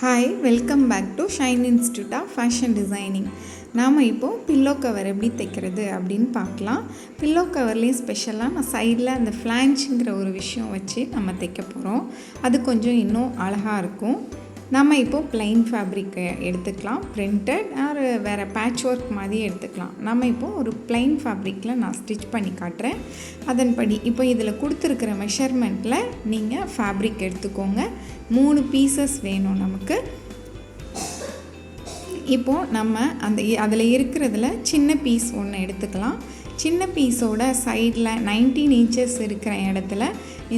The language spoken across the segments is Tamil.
Hi, welcome back to Shine Institute of Fashion Designing. நாம் இப்போது பில்லோ கவர் எப்படி தைக்கிறது அப்படின்னு பார்க்கலாம். பில்லோ கவர்லேயும் ஸ்பெஷலாக நான் சைடில் அந்த ஃப்ளான்ச்சுங்கிற ஒரு விஷயம் வச்சு நம்ம தைக்க போகிறோம். அது கொஞ்சம் இன்னும் அழகாக இருக்கும். நம்ம இப்போது ப்ளைன் ஃபேப்ரிக் எடுத்துக்கலாம், பிரிண்டட் ஆர் வேறு பேட்ச் ஒர்க் மாதிரி எடுத்துக்கலாம். நம்ம இப்போது ஒரு ப்ளைன் ஃபேப்ரிக்கில் நான் ஸ்டிச் பண்ணி காட்டுறேன். அதன்படி இப்போ இதில் கொடுத்துருக்கிற மெஷர்மெண்ட்டில் நீங்கள் ஃபேப்ரிக் எடுத்துக்கோங்க. 3 பீசஸ் வேணும் நமக்கு. இப்போது நம்ம அதில் இருக்கிறதுல சின்ன பீஸ் ஒன்று எடுத்துக்கலாம். சின்ன பீஸோட சைடில் 19 இன்ச்சஸ் இருக்கிற இடத்துல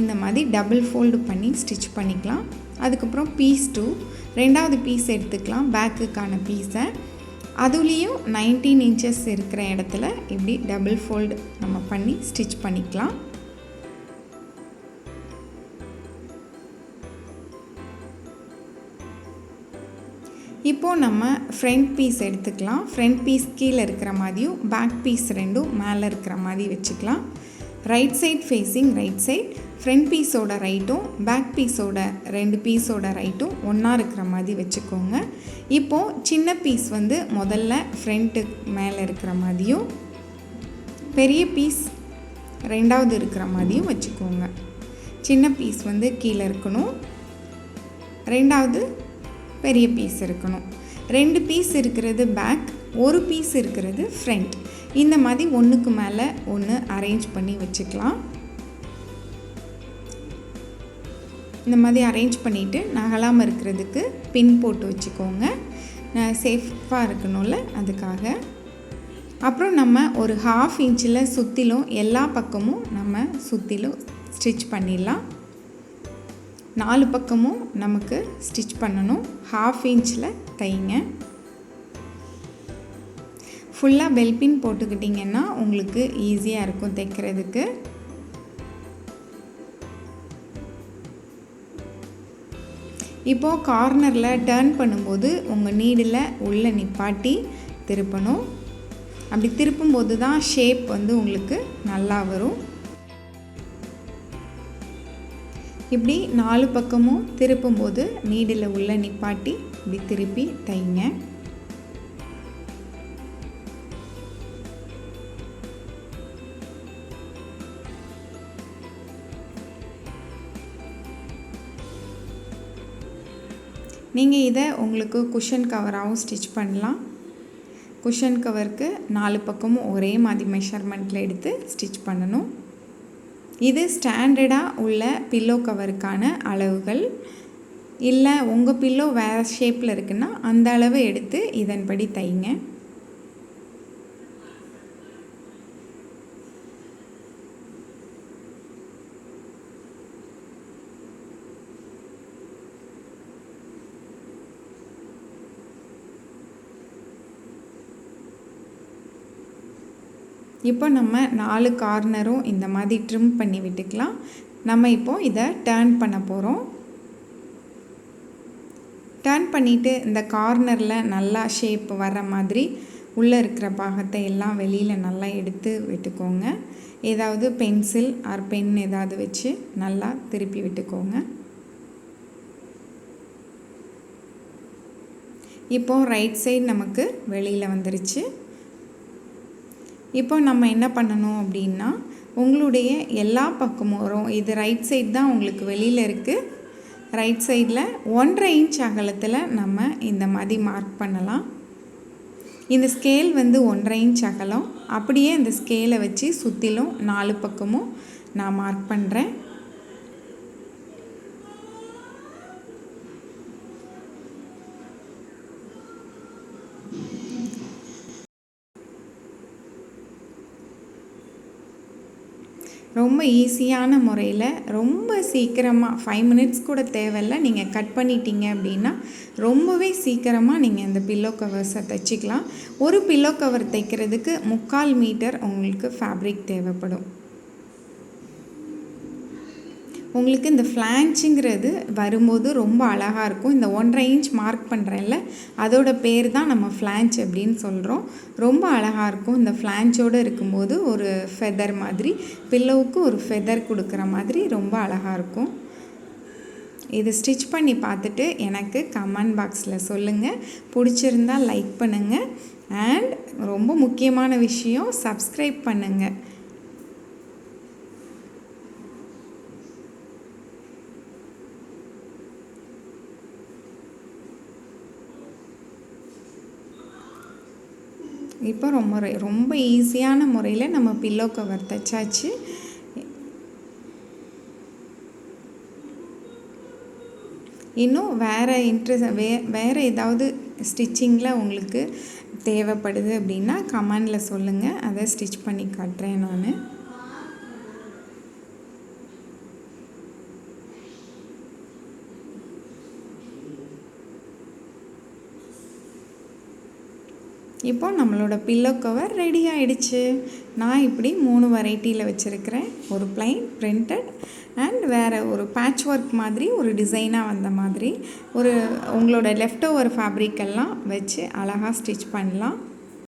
இந்த மாதிரி டபுள் ஃபோல்டு பண்ணி ஸ்டிச் பண்ணிக்கலாம். அதுக்கப்புறம் பீஸ் 2 ரெண்டாவது பீஸ் எடுத்துக்கலாம், பேக்குக்கான பீஸை. அதுலேயும் 19 இன்ச்சஸ் இருக்கிற இடத்துல இப்படி டபுள் ஃபோல்டு நம்ம பண்ணி ஸ்டிச் பண்ணிக்கலாம். இப்போது நம்ம ஃப்ரண்ட் பீஸ் எடுத்துக்கலாம். ஃப்ரண்ட் பீஸ் கீழே இருக்கிற மாதிரியும் பேக் பீஸ் ரெண்டும் மேலே இருக்கிற மாதிரி வச்சுக்கலாம். Right side facing right side, front பீஸோட ரைட்டும் பேக் பீஸோட 2 பீஸோட ரைட்டும் ஒன்றா இருக்கிற மாதிரி வச்சுக்கோங்க. இப்போது சின்ன பீஸ் முதல்ல ஃப்ரண்ட்டு மேலே இருக்கிற மாதிரியும் பெரிய பீஸ் ரெண்டாவது இருக்கிற மாதிரியும் வச்சுக்கோங்க. சின்ன பீஸ் கீழே இருக்கணும், ரெண்டாவது பெரிய பீஸ் இருக்கணும். 2 பீஸ் இருக்கிறது பேக், 1 பீஸ் இருக்கிறது ஃப்ரண்ட். இந்த மாதிரி ஒன்றுக்கு மேலே ஒன்று அரேஞ்ச் பண்ணி வச்சுக்கலாம். இந்த மாதிரி அரேஞ்ச் பண்ணிவிட்டு நகலாமல் இருக்கிறதுக்கு பின் போட்டு வச்சுக்கோங்க. சேஃபாக இருக்கணும்ல, அதுக்காக. அப்புறம் நம்ம ஒரு 1/2 இன்ச்சில் சுற்றிலும் எல்லா பக்கமும் நம்ம சுற்றிலும் ஸ்டிச் பண்ணிடலாம். 4 பக்கமும் நமக்கு ஸ்டிச் பண்ணணும். 1/2 இன்ச்சில் தைங்க. ஃபுல்லாக பெல்பின் போட்டுக்கிட்டிங்கன்னா உங்களுக்கு ஈஸியாக இருக்கும் தைக்கிறதுக்கு. இப்போது கார்னரில் டர்ன் பண்ணும்போது உங்கள் நீடில் உள்ளே நிப்பாட்டி திருப்பணும். அப்படி திருப்பும்போது தான் ஷேப் உங்களுக்கு நல்லா வரும். இப்படி 4 பக்கமும் திருப்பும்போது நீடில் உள்ளே நிப்பாட்டி இப்படி திருப்பி தைங்க. நீங்கள் இதை உங்களுக்கு குஷன் கவராகவும் ஸ்டிச் பண்ணலாம். குஷன் கவருக்கு 4 பக்கமும் ஒரே மாதிரி மெஷர்மெண்ட்டில் எடுத்து ஸ்டிச் பண்ணணும். இது ஸ்டாண்டர்டாக உள்ள பில்லோ கவருக்கான அளவுகள். இல்லை உங்கள் பில்லோ வேறு ஷேப்பில் இருக்குன்னா அந்த அளவு எடுத்து இதன்படி தைங்க. இப்போ நம்ம 4 கார்னரும் இந்த மாதிரி ட்ரிம் பண்ணி விட்டுக்கலாம். நம்ம இப்போது இதை டர்ன் பண்ண போகிறோம். டர்ன் பண்ணிவிட்டு இந்த கார்னரில் நல்லா ஷேப் வர மாதிரி உள்ளே இருக்கிற பாகத்தை எல்லாம் வெளியில் நல்லா எடுத்து விட்டுக்கோங்க. ஏதாவது பென்சில் ஆர் பென் ஏதாவது வச்சு நல்லா திருப்பி விட்டுக்கோங்க. இப்போது ரைட் சைடு நமக்கு வெளியில் வந்துருச்சு. இப்போ நம்ம என்ன பண்ணணும் அப்படின்னா, உங்களுடைய எல்லா பக்கமும் வரும். இது ரைட் சைடு தான் உங்களுக்கு வெளியில் இருக்குது. ரைட் சைடில் 1.5 இன்ச் அகலத்தில் நம்ம இந்த மாதிரி மார்க் பண்ணலாம். இந்த ஸ்கேல் 1.5 இன்ச் அகலம். அப்படியே இந்த ஸ்கேலை வச்சு சுற்றிலும் 4 பக்கமும் நான் மார்க் பண்ணுறேன். ரொம்ப ஈஸியான முறையில் ரொம்ப சீக்கிரமாக 5 மினிட்ஸ் கூட தேவையில்லை. நீங்கள் கட் பண்ணிட்டீங்க அப்படின்னா ரொம்பவே சீக்கிரமாக நீங்கள் இந்த பில்லோ கவர்ஸை தைச்சிக்கலாம். ஒரு பில்லோ கவர் தைக்கிறதுக்கு 3/4 மீட்டர் உங்களுக்கு ஃபேப்ரிக் தேவைப்படும். உங்களுக்கு இந்த ஃப்ளான்ச்சுங்கிறது வரும்போது ரொம்ப அழகாக இருக்கும். இந்த 1.5 இன்ச் மார்க் பண்ணுறேன்ல, அதோட பேர் தான் நம்ம ஃப்ளான்ச் அப்படின்னு சொல்கிறோம். ரொம்ப அழகாக இருக்கும். இந்த ஃப்ளான்ச்சோடு இருக்கும்போது ஒரு ஃபெதர் மாதிரி, பில்லோவுக்கு ஒரு ஃபெதர் கொடுக்குற மாதிரி ரொம்ப அழகாக இருக்கும். இது ஸ்டிச் பண்ணி பார்த்துட்டு எனக்கு கமெண்ட் பாக்ஸில் சொல்லுங்கள். பிடிச்சிருந்தால் லைக் பண்ணுங்கள். அண்ட் ரொம்ப முக்கியமான விஷயம், சப்ஸ்கிரைப் பண்ணுங்கள். இப்போ ரொம்ப ஈஸியான முறையில் நம்ம பில்லோ கவர் தைச்சாச்சு. இன்னும் வேறு ஏதாவது ஸ்டிச்சிங்கில் உங்களுக்கு தேவைப்படுது அப்படின்னா கமெண்டில் சொல்லுங்கள். அதை ஸ்டிச் பண்ணி காட்டுறேன் நான். இப்போ நம்மளோட பில்லோ கவர் ரெடி ஆகிடுச்சு. நான் இப்படி 3 வெரைட்டியில் வச்சுருக்கிறேன். ஒரு plain, printed அண்ட் வேறு ஒரு பேட்ச் ஒர்க் மாதிரி ஒரு டிசைனாக வந்த மாதிரி உங்களோட லெஃப்ட் ஓவர் ஃபேப்ரிக்கெல்லாம் வச்சு அழகாக ஸ்டிச் பண்ணலாம்.